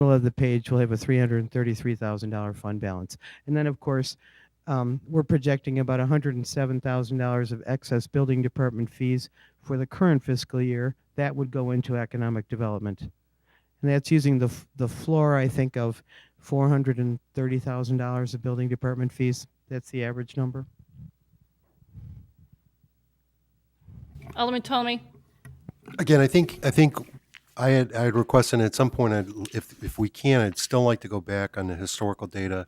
middle of the page, we'll have a $333,000 fund balance. And then, of course, we're projecting about $107,000 of excess building department fees for the current fiscal year. That would go into economic development. And that's using the floor, I think, of $430,000 of building department fees. That's the average number. Alderman Ptolemy. Again, I think I had requested at some point, if we can, I'd still like to go back on the historical data,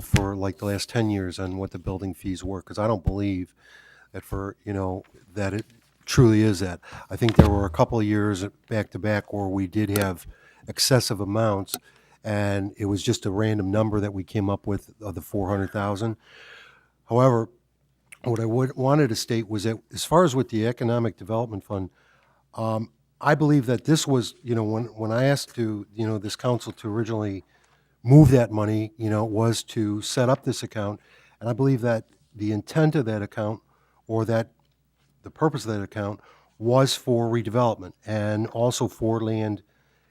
for like the last 10 years on what the building fees were, because I don't believe that that it truly is that. I think there were a couple of years back to back where we did have excessive amounts, and it was just a random number that we came up with of the 400,000. However, what I wanted to state was that as far as with the Economic Development Fund, I believe that this was, when I asked this council to originally move that money, was to set up this account. And I believe that the intent of that account, or that the purpose of that account, was for redevelopment and also for land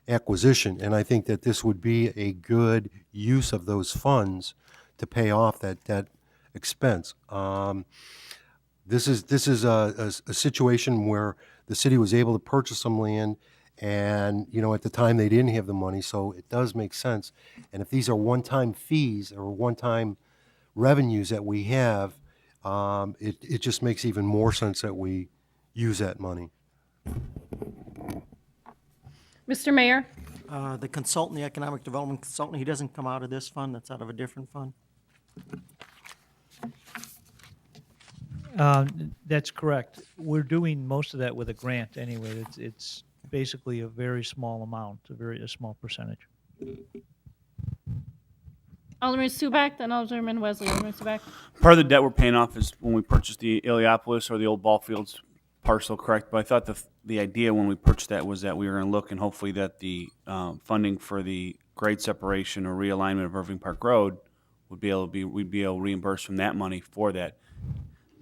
acquisition. And I think that this would be a good use of those funds to pay off that expense. This is a situation where the city was able to purchase some land, and at the time they didn't have the money, so it does make sense. And if these are one-time fees or one-time revenues that we have, it just makes even more sense that we use that money. Mr. Mayor. The consultant, the economic development consultant, he doesn't come out of this fund, that's out of a different fund? That's correct. We're doing most of that with a grant anyway. It's basically a very small amount, a small percentage. Alderman Subak, then Alderman Wesley. Alderman Subak. Part of the debt we're paying off is when we purchased the Iliopolis or the old ball fields parcel, correct? But I thought the idea when we purchased that was that we were going to look and hopefully that the funding for the grade separation or realignment of Irving Park Road we'd be able to reimburse from that money for that.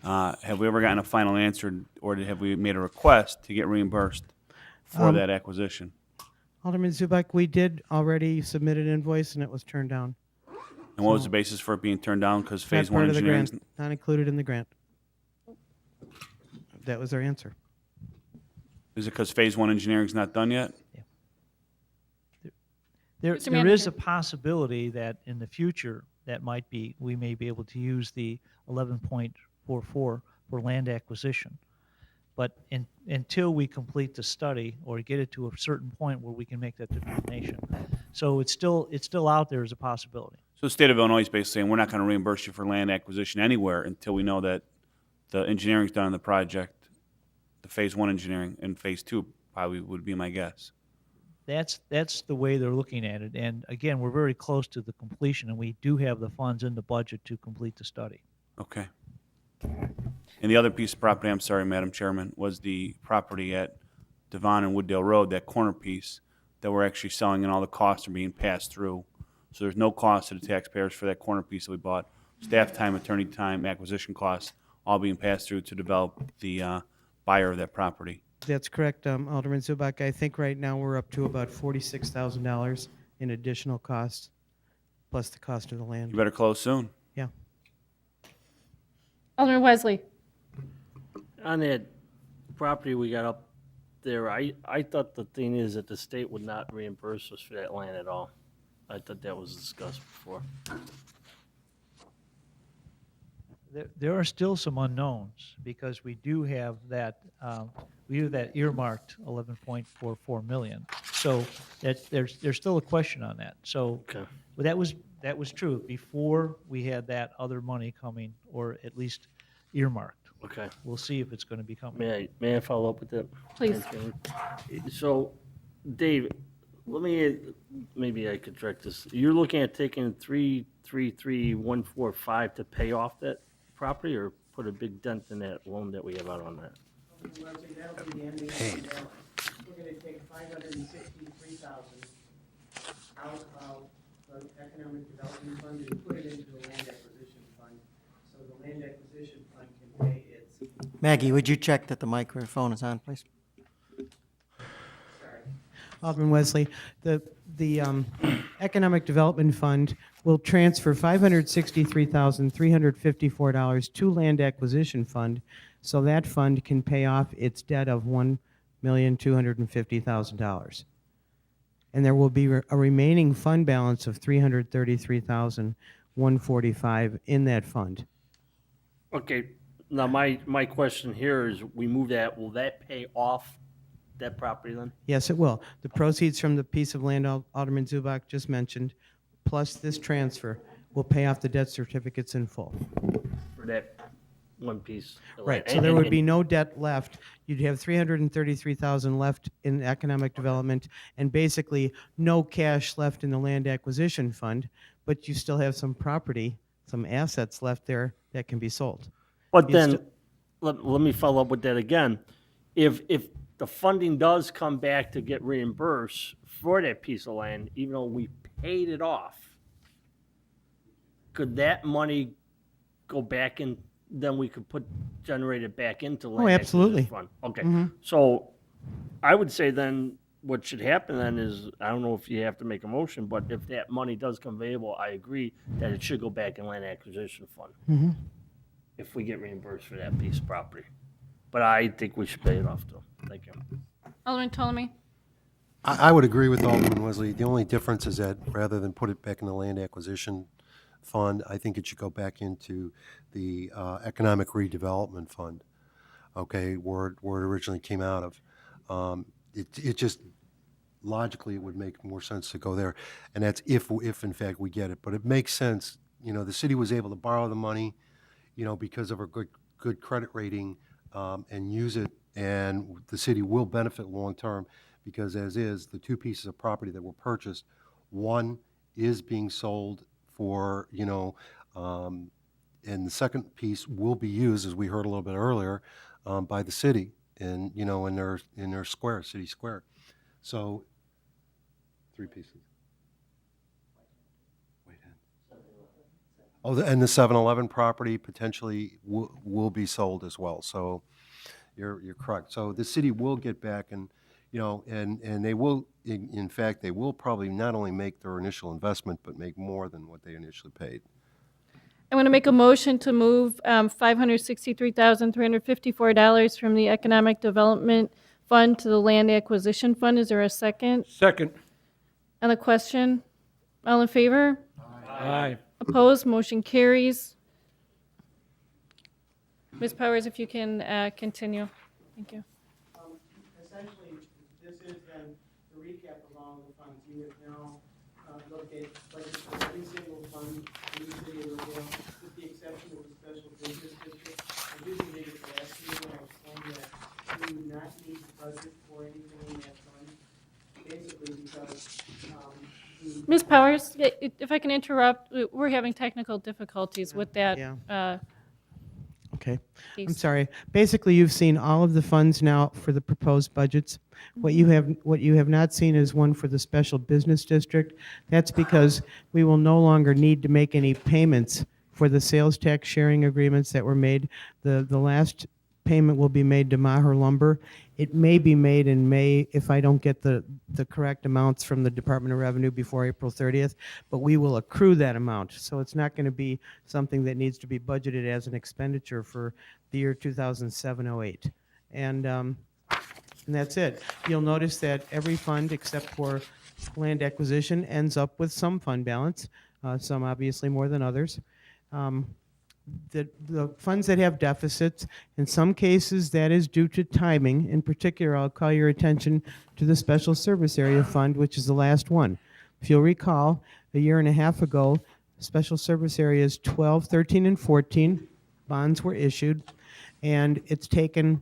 Have we ever gotten a final answer, or have we made a request to get reimbursed for that acquisition? Alderman Zubak, we did already submit an invoice and it was turned down. And what was the basis for it being turned down? Because phase Not part one of the engineering. grant, not included in the grant. That was our answer. Is it because phase one engineering's not done yet? There Mr. is Manager. a possibility that in the future, we may be able to use the 11.44 for land acquisition. But until we complete the study or get it to a certain point where we can make that determination. So it's still out there as a possibility. So the state of Illinois is basically saying we're not going to reimburse you for land acquisition anywhere until we know that the engineering's done on the project, the phase one engineering, and phase two probably would be my guess. That's the way they're looking at it. And again, we're very close to the completion, and we do have the funds in the budget to complete the study. Okay. And the other piece of property, I'm sorry, Madam Chairman, was the property at Devon and Wooddale Road, that corner piece that we're actually selling, and all the costs are being passed through. So there's no cost to the taxpayers for that corner piece that we bought. Staff time, attorney time, acquisition costs, all being passed through to develop the buyer of that property. That's correct, Alderman Zubak. I think right now we're up to about $46,000 in additional costs, plus the cost of the You land. better close soon. Yeah. Alderman Wesley. On that property we got up there, I thought the thing is that the state would not reimburse us for that land at all. I thought that was discussed before. There are still some unknowns because we do have that earmarked 11.44 million. So there's still a question on that. So Okay. but that was true before we had that other money coming, or at least earmarked. Okay. We'll see if it's going to be coming. May I follow up with that? Please. So, Dave, maybe I could direct this. You're looking at taking 333,145 to pay off that property, or put a big dent in that loan that we have out on that? Paid. We're going to take $563,000 out of the economic development fund and put it into the land acquisition fund. So the land acquisition fund can pay its, Maggie, would you check that the microphone is on, please? Alderman Wesley, the Economic Development Fund will transfer $563,354 to Land Acquisition Fund, so that fund can pay off its debt of $1,250,000. And there will be a remaining fund balance of $333,145 in that fund. Okay, now my question here is, we move that, will that pay off that property then? Yes, it will. The proceeds from the piece of land Alderman Zubak just mentioned, plus this transfer, will pay off the debt certificates in full. For that one piece? of Right, land? so there would be no debt left. You'd have $333,000 left in economic development, and basically no cash left in the land acquisition fund, but you still have some property, some assets left there that can be sold. But you then, still- let me follow up with that again. If the funding does come back to get reimbursed for that piece of land, even though we paid it off, could that money go back in, then we could generate it back into land acquisition absolutely. fund? Okay, so I would say then, what should happen then is, I don't know if you have to make a motion, but if that money does come available, I agree that it should go back in land acquisition fund. If we get reimbursed for that piece of property. But I think we should pay it off too. Thank you. Alderman Ptolemy? I would agree with Alderman Wesley. The only difference is that rather than put it back in the land acquisition fund, I think it should go back into the economic redevelopment fund, okay, where it originally came out of. It just, logically, it would make more sense to go there. And that's if in fact we get it. But it makes sense, the city was able to borrow the money, because of our good credit rating, and use it, and the city will benefit long-term, because as is, the two pieces of property that were purchased, one is being sold for, and the second piece will be used, as we heard a little bit earlier, by the city in their square, city square. So, three pieces. Oh, and the 7-Eleven property potentially will be sold as well. So you're correct. So the city will get back, and and they will, in fact, they will probably not only make their initial investment, but make more than what they initially paid. I'm going to make a motion to move $563,354 from the Economic Development Fund to the Land Acquisition Fund. Is there a second? Second. On the question, all in favor? Aye. Opposed? Motion carries. Ms. Powers, if you can continue. Thank you. Essentially, this is then the recap of all the funds. You have now looked at budgets for every single fund in the city of Riverdale, with the exception of the special business district. I do believe it's last meeting I explained that we do not need to budget for anything in that fund, basically because Ms. Powers, if I can interrupt, we're having technical difficulties with that Yeah. Okay, I'm piece. sorry. Basically, you've seen all of the funds now for the proposed budgets. What you have not seen is one for the special business district. That's because we will no longer need to make any payments for the sales tax sharing agreements that were made. The last payment will be made to Maher Lumber. It may be made in May if I don't get the correct amounts from the Department of Revenue before April 30th, but we will accrue that amount. So it's not going to be something that needs to be budgeted as an expenditure for the year 2007-08. And that's it. You'll notice that every fund except for land acquisition ends up with some fund balance, some obviously more than others. The funds that have deficits, in some cases that is due to timing. In particular, I'll call your attention to the Special Service Area Fund, which is the last one. If you'll recall, a year and a half ago, Special Service Areas 12, 13, and 14 bonds were issued, and it's taken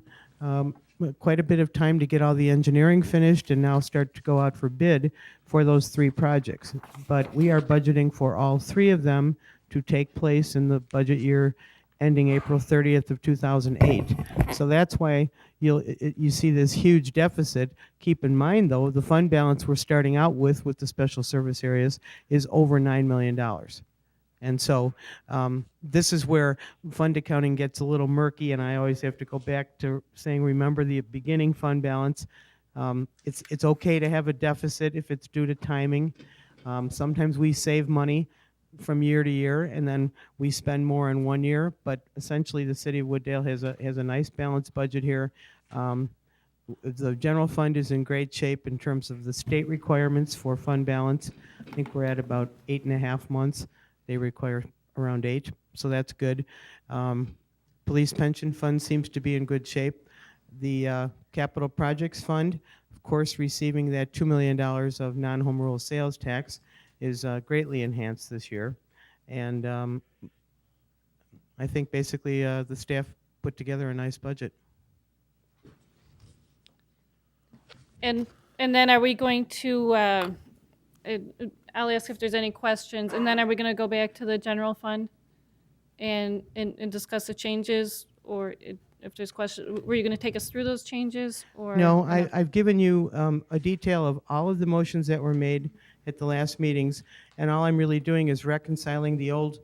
quite a bit of time to get all the engineering finished and now start to go out for bid for those three projects. But we are budgeting for all three of them to take place in the budget year ending April 30th of 2008. So that's why you see this huge deficit. Keep in mind, though, the fund balance we're starting out with the special service areas is over $9 million. And so this is where fund accounting gets a little murky, and I always have to go back to saying, remember the beginning fund balance. It's okay to have a deficit if it's due to timing. Sometimes we save money from year to year, and then we spend more in one year. But essentially, the city of Wooddale has a nice balanced budget here. The general fund is in great shape in terms of the state requirements for fund balance. I think we're at about 8.5 months. They require around 8, so that's good. Police pension fund seems to be in good shape. The capital projects fund, of course, receiving that $2 million of non-home rule sales tax is greatly enhanced this year. And I think basically the staff put together a nice budget. And then are we going to, I'll ask if there's any questions, and then are we going to go back to the general fund and discuss the changes, or if there's questions, were you going to take us through those changes, or? No, or not? I've given you a detail of all of the motions that were made at the last meetings, and all I'm really doing is reconciling the old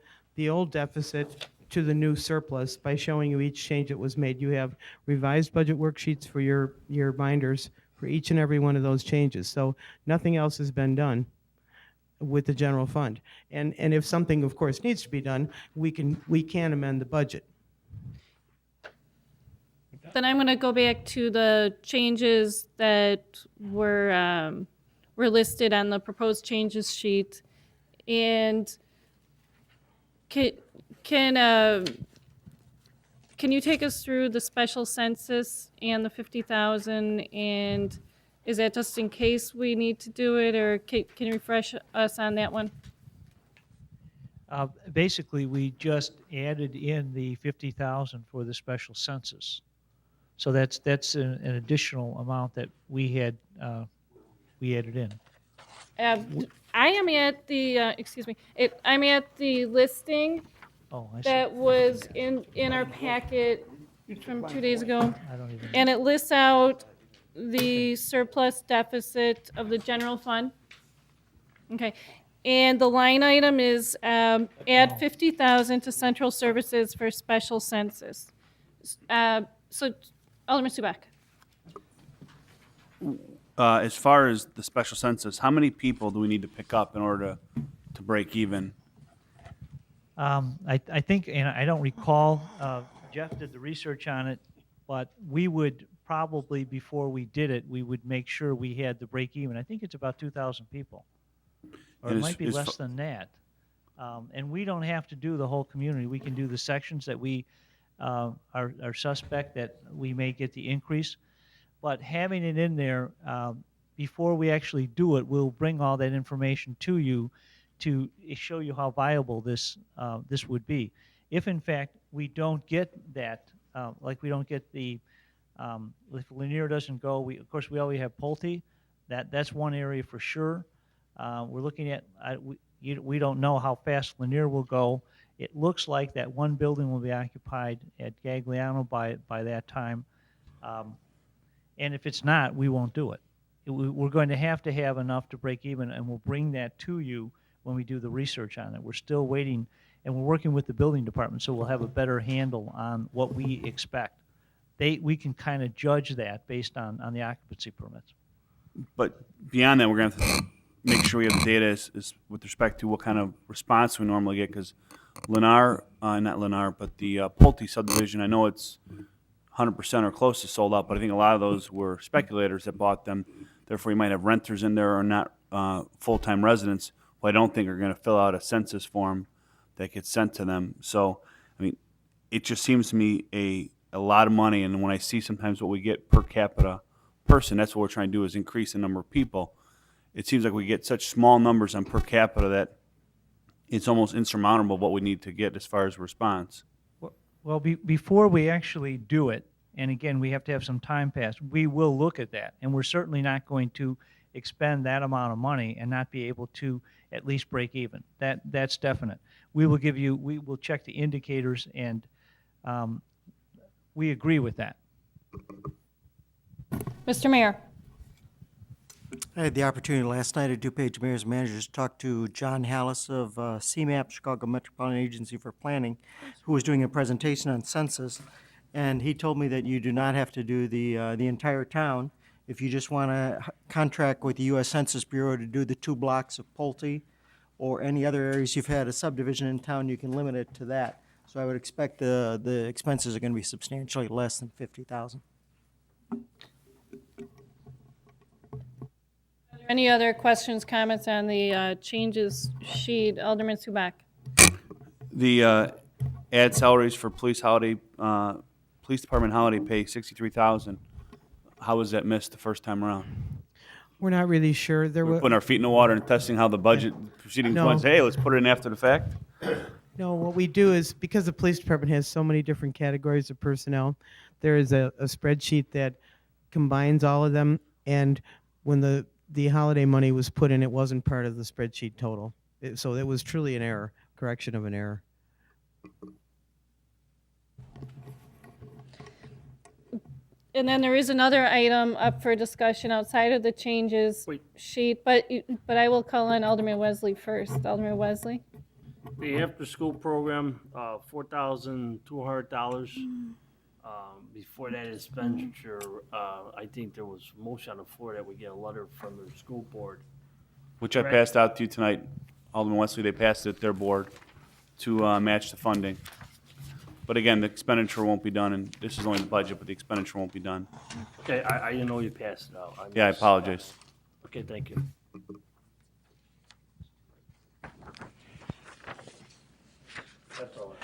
deficit to the new surplus by showing you each change that was made. You have revised budget worksheets for your binders for each and every one of those changes. So nothing else has been done with the general fund. And if something, of course, needs to be done, we can amend the budget. Then I'm going to go back to the changes that were listed on the proposed changes sheet. And can you take us through the special census and the 50,000? And is that just in case we need to do it, or can you refresh us on that one? Basically, we just added in the 50,000 for the special census. So that's an additional amount that we added in. I am at the, excuse me, I'm at the listing Oh, I see. that was in our packet from 2 days ago. I don't even. And it lists out the surplus deficit of the general fund. Okay. And the line item is add 50,000 to central services for special census. So Alderman Subak. As far as the special census, how many people do we need to pick up in order to break even? I think, and I don't recall, Jeff did the research on it, but we would probably, before we did it, we would make sure we had the break even. I think it's about 2,000 people. Or it And might be is less than that. And we don't have to do the whole community. We can do the sections that we are suspect that we may get the increase. But having it in there, before we actually do it, we'll bring all that information to you to show you how viable this would be. If in fact we don't get that, like we don't get the, if Lanier doesn't go, of course we already have Pulte. That's one area for sure. We're looking at, we don't know how fast Lanier will go. It looks like that one building will be occupied at Gagliano by that time. And if it's not, we won't do it. We're going to have enough to break even, and we'll bring that to you when we do the research on it. We're still waiting, and we're working with the building department, so we'll have a better handle on what we expect. We can kind of judge that based on the occupancy permits. But beyond that, we're going to have to make sure we have the data is with respect to what kind of response we normally get, because not Lennar, but the Pulte subdivision, I know it's 100% or close to sold out, but I think a lot of those were speculators that bought them. Therefore, you might have renters in there or not full-time residents who I don't think are going to fill out a census form that gets sent to them. So, I mean, it just seems to me a lot of money, and when I see sometimes what we get per capita person, that's what we're trying to do is increase the number of people. It seems like we get such small numbers on per capita that it's almost insurmountable what we need to get as far as response. Well, before we actually do it, and again, we have to have some time pass, we will look at that. And we're certainly not going to expend that amount of money and not be able to at least break even. That's definite. We will check the indicators, and we agree with that. Mr. Mayor. I had the opportunity last night at DuPage Mayor's Managers to talk to John Hallis of CMAP, Chicago Metropolitan Agency for Planning, who was doing a presentation on census. And he told me that you do not have to do the entire town. If you just want to contract with the U.S. Census Bureau to do the 2 blocks of Pulte or any other areas you've had a subdivision in town, you can limit it to that. So I would expect the expenses are going to be substantially less than 50,000. Any other questions, comments on the changes sheet? Alderman Subak. The add salaries for police department holiday pay, 63,000. How was that missed the first time around? We're not really sure. There We're were putting our feet in the water and testing how the budget proceedings No. went. Hey, let's put it in after the fact. No, what we do is because the police department has so many different categories of personnel, there is a spreadsheet that combines all of them. And when the holiday money was put in, it wasn't part of the spreadsheet total. So it was truly an error, correction of an error. And then there is another item up for discussion outside of the changes Wait. sheet, but I will call on Alderman Wesley first. Alderman Wesley? The after-school program, $4,200. Before that expenditure, I think there was motion on the floor that we get a letter from the school board. Which I Correct. passed out to you tonight. Alderman Wesley, they passed it at their board to match the funding. But again, the expenditure won't be done, and this is only the budget, but the expenditure won't be done. Okay, I didn't know you passed it out. Yeah, I missed- apologize. Okay, thank you. That's all.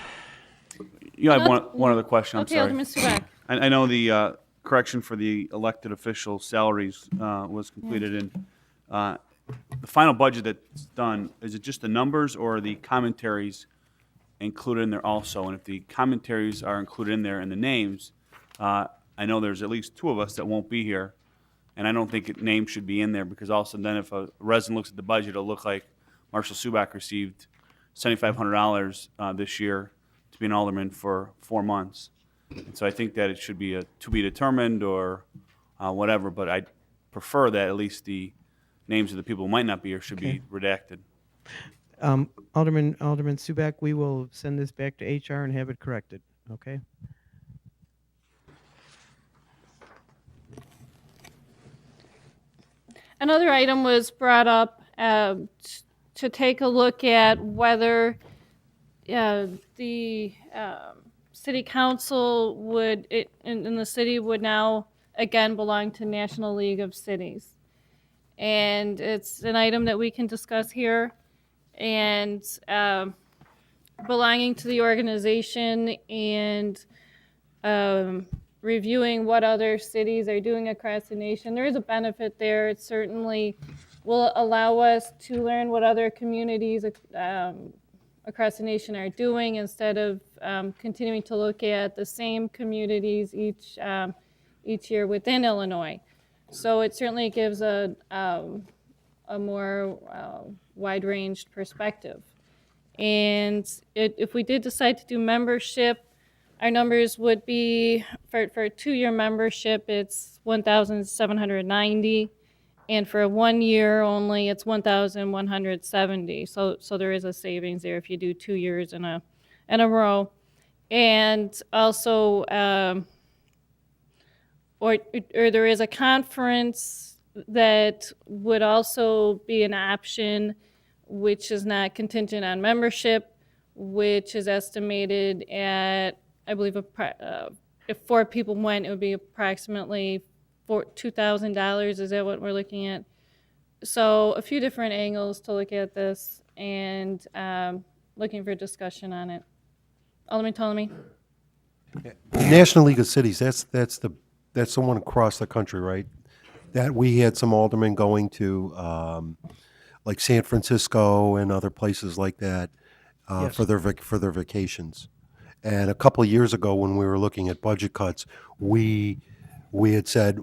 You have No, one other question, I'm Okay, sorry. Alderman Subak. I know the correction for the elected official salaries was completed, and the final budget that's done, is it just the numbers or are the commentaries included in there also? And if the commentaries are included in there and the names, I know there's at least 2 of us that won't be here, and I don't think names should be in there because all of a sudden then if a resident looks at the budget, it'll look like Marshall Subak received $7,500 this year to be an alderman for 4 months. And so I think that it should be a to be determined or whatever, but I prefer that at least the names of the people who might not be here should be redacted. Alderman Subak, we will send this back to HR and have it corrected, okay? Another item was brought up to take a look at whether the city council and the city would now again belong to National League of Cities. And it's an item that we can discuss here. And belonging to the organization and reviewing what other cities are doing across the nation. There is a benefit there. It certainly will allow us to learn what other communities across the nation are doing instead of continuing to look at the same communities each year within Illinois. So it certainly gives a more wide-ranged perspective. And if we did decide to do membership, our numbers would be, for a 2-year membership, it's 1,790. And for a 1 year only, it's 1,170. So there is a savings there if you do 2 years in a row. And also, or there is a conference that would also be an option, which is not contingent on membership, which is estimated at, I believe, if 4 people went, it would be approximately $2,000. Is that what we're looking at? So a few different angles to look at this and looking for discussion on it. Alderman Ptolemy? National League of Cities, that's the one across the country, right? That we had some aldermen going to, like San Francisco and other places like that, Yes. for their vacations. And a couple of years ago, when we were looking at budget cuts, we had said,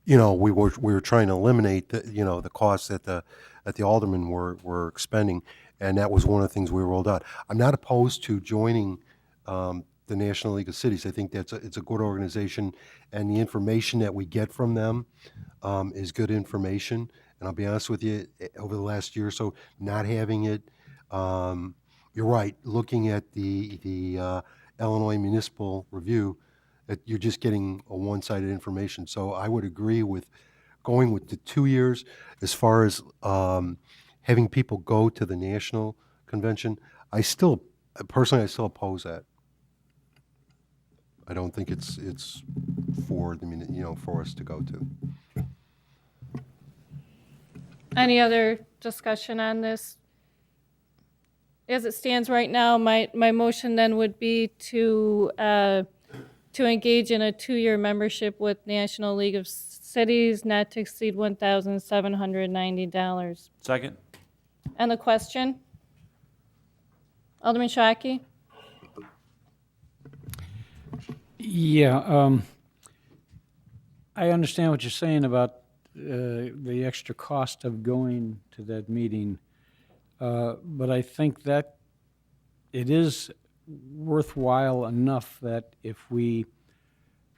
we were trying to eliminate the costs that the aldermen were expending, and that was one of the things we rolled out. I'm not opposed to joining the National League of Cities. I think it's a good organization, and the information that we get from them is good information. And I'll be honest with you, over the last year or so, not having it, you're right. Looking at the Illinois Municipal Review, that you're just getting a one-sided information. So I would agree with going with the 2 years as far as having people go to the national convention, personally, I still oppose that. I don't think it's for for us to go to. Any other discussion on this? As it stands right now, my motion then would be to engage in a 2-year membership with National League of Cities, not to exceed $1,790. Second? And the question? Alderman Shockey? Yeah, I understand what you're saying about the extra cost of going to that meeting, but I think that it is worthwhile enough that if we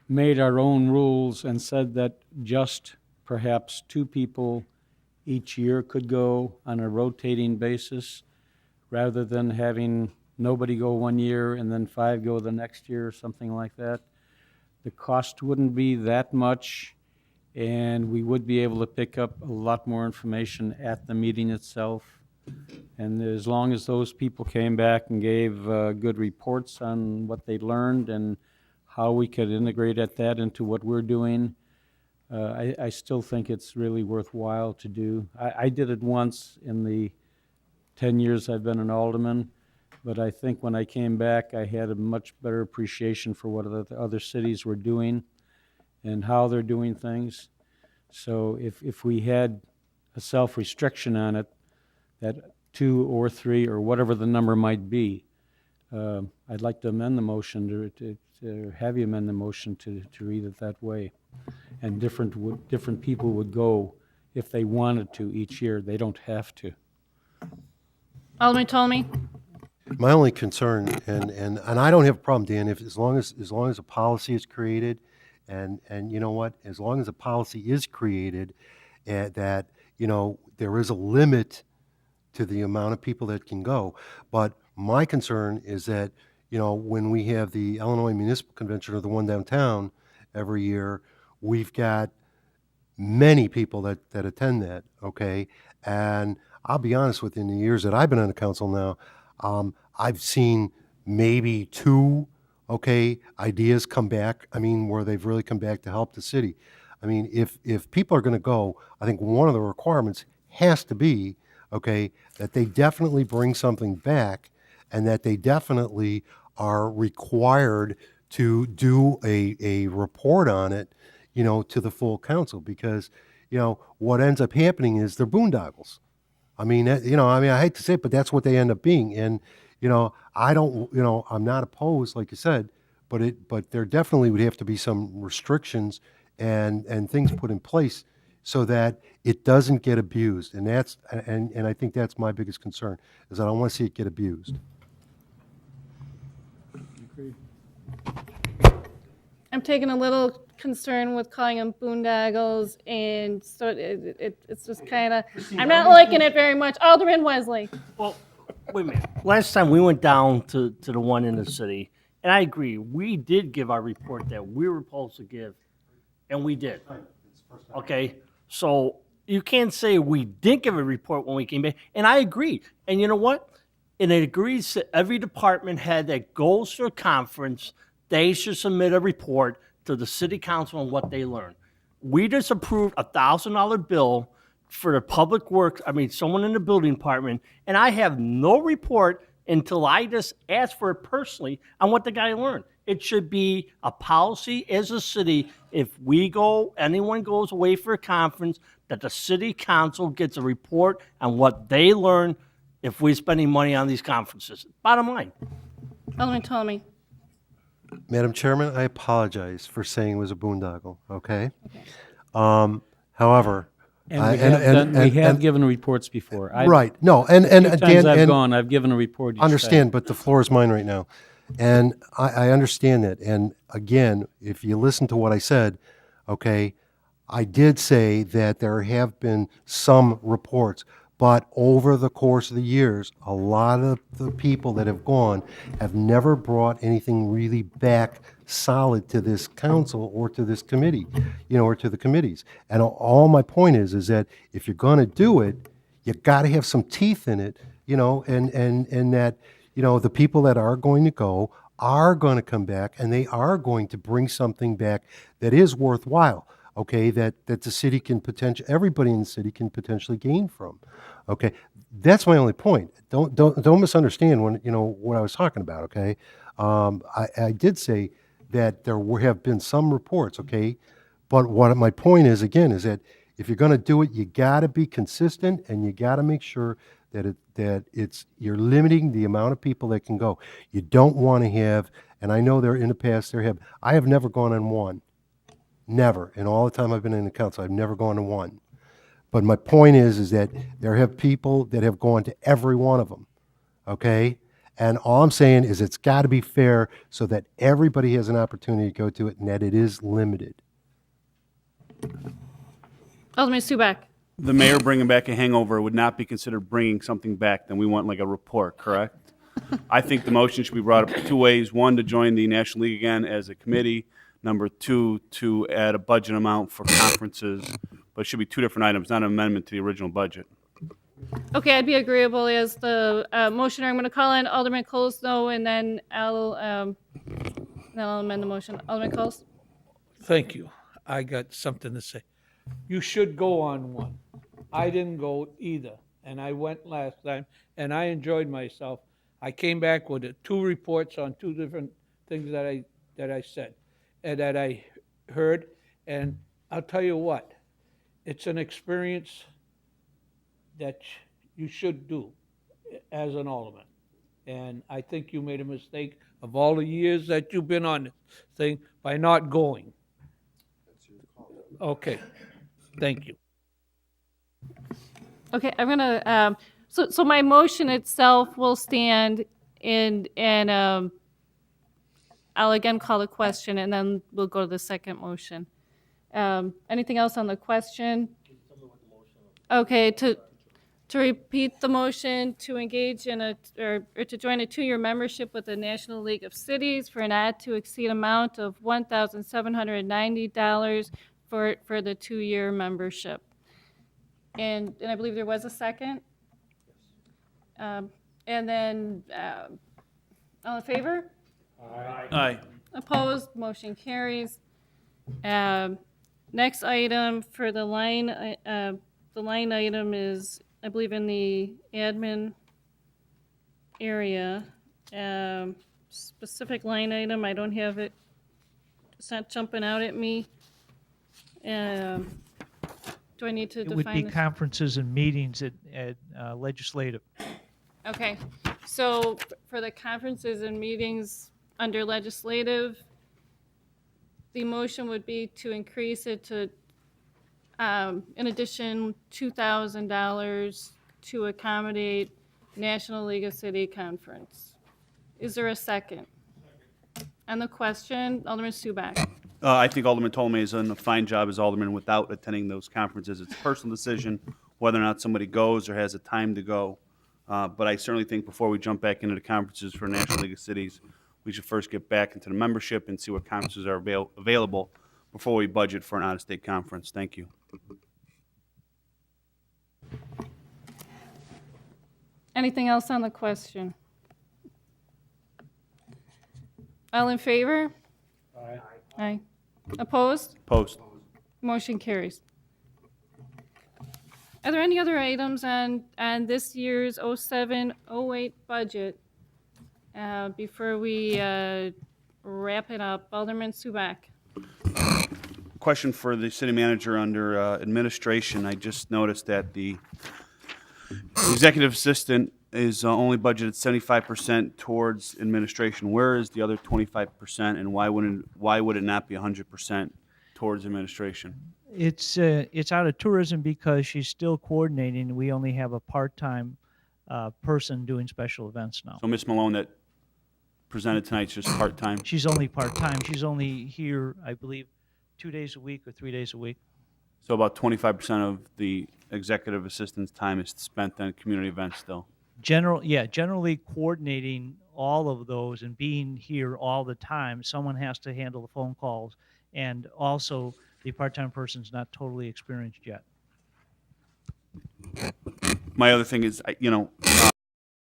made our own rules and said that just perhaps 2 people each year could go on a rotating basis, rather than having nobody go 1 year and then 5 go the next year or something like that. The cost wouldn't be that much, and we would be able to pick up a lot more information at the meeting itself. And as long as those people came back and gave good reports on what they learned and how we could integrate that into what we're doing, I still think it's really worthwhile to do. I did it once in the 10 years I've been an alderman, but I think when I came back, I had a much better appreciation for what the other cities were doing and how they're doing things. So if we had a self-restriction on it, that 2 or 3 or whatever the number might be, I'd like to amend the motion to have you amend the motion to read it that way. And different people would go if they wanted to each year. They don't have to. Alderman Ptolemy? My only concern, and I don't have a problem, Dan, as long as a policy is created, and you know what, as long as a policy is created, that there is a limit to the amount of people that can go. But my concern is that when we have the Illinois Municipal Convention or the one downtown every year, we've got many people that attend that. Okay, and I'll be honest with you, in the years that I've been on the council now, I've seen maybe 2, ideas come back, where they've really come back to help the city. If people are going to go, I think one of the requirements has to be, that they definitely bring something back and that they definitely are required to do a report on it, to the full council, because, what ends up happening is they're boondoggles. I hate to say it, but that's what they end up being. And, I don't, I'm not opposed, like you said, but there definitely would have to be some restrictions and things put in place so that it doesn't get abused. And and I think that's my biggest concern, is I don't want to see it get abused. I'm taking a little concern with calling them boondoggles, and so it's just kind of, I'm not liking it very much. Alderman Wesley? Well, wait a minute. Last time we went down to the one in the city, and I agree, we did give our report that we were supposed to give, and we did. Okay, so you can't say we didn't give a report when we came back, and I agree. And you know what? And it agrees that every department head that goes to a conference, they should submit a report to the city council on what they learned. We just approved a $1,000 bill for the public works, someone in the building department, and I have no report until I just ask for it personally on what the guy learned. It should be a policy as a city, if anyone goes away for a conference, that the city council gets a report on what they learned if we're spending money on these conferences. Bottom line. Alderman Ptolemy? Madam Chairman, I apologize for saying it was a boondoggle, okay? However, And we have given reports before. right, no, and Times Dan, I've and gone, I've given a report each time. understand, but the floor is mine right now. And I understand that. And again, if you listen to what I said, I did say that there have been some reports, But over the course of the years, a lot of the people that have gone have never brought anything really back solid to this council or to this committee, or to the committees. And all my point is that if you're going to do it, you got to have some teeth in it, and that, the people that are going to go are going to come back and they are going to bring something back that is worthwhile. Okay, that the city can everybody in the city can potentially gain from. Okay, that's my only point. Don't misunderstand when what I was talking about. Okay, I did say that there have been some reports. Okay, but what my point is again is that if you're going to do it, you got to be consistent and you got to make sure that you're limiting the amount of people that can go. You don't want to have, and I know in the past I have never gone on one. Never. In all the time I've been in the council, I've never gone to one. But my point is that there have people that have gone to every one of them. Okay? And all I'm saying is it's got to be fair so that everybody has an opportunity to go to it and that it is limited. Alderman Subak. The mayor bringing back a hangover would not be considered bringing something back. Then we want like a report, correct? I think the motion should be brought up two ways. One, to join the National League again as a committee. Number two, to add a budget amount for conferences. But it should be two different items, not an amendment to the original budget. Okay, I'd be agreeable as the motioner. I'm going to call in Alderman Colsnow, and then I'll amend the motion. Alderman Coles? Thank you. I got something to say. You should go on one. I didn't go either, and I went last time, and I enjoyed myself. I came back with two reports on two different things that I said and that I heard, and I'll tell you what, it's an experience that you should do as an alderman. And I think you made a mistake of all the years that you've been on this thing by not going. Okay, thank you. Okay, I'm gonna, so my motion itself will stand and I'll again call the question and then we'll go to the second motion. Anything else on the question? Okay, to repeat the motion, to engage in or to join a 2-year membership with the National League of Cities for an not to exceed amount of $1,790 for the 2-year membership. And I believe there was a second. And then, all in favor? Aye. Opposed? Motion carries. Next item for the line item is, I believe, in the admin area. Specific line item, I don't have it. It's not jumping out at me. Do I need to It define would be this? conferences and meetings at legislative. Okay, so for the conferences and meetings under legislative, the motion would be to increase it to, in addition, $2,000 to accommodate National League of City Conference. Is there a second? On the question, Alderman Subak. I think Alderman Tolme has done a fine job as alderman without attending those conferences. It's a personal decision whether or not somebody goes or has the time to go. But I certainly think before we jump back into the conferences for National League of Cities, we should first get back into the membership and see what conferences are available before we budget for an out-of-state conference. Thank you. Anything else on the question? All in favor? Aye. Aye. Opposed? Post. Motion carries. Are there any other items on this year's 07-08 budget before we wrap it up? Alderman Subak. Question for the city manager under administration. I just noticed that the executive assistant is only budgeted 75% towards administration. Where is the other 25%, and why would it not be 100% towards administration? It's out of tourism because she's still coordinating. We only have a part-time person doing special events now. So Ms. Malone that presented tonight's just part-time? She's only part-time. She's only here, I believe, 2 days a week or 3 days a week. So about 25% of the executive assistant's time is spent on community events still. Generally coordinating all of those and being here all the time. Someone has to handle the phone calls, and also the part-time person's not totally experienced yet. My other thing is,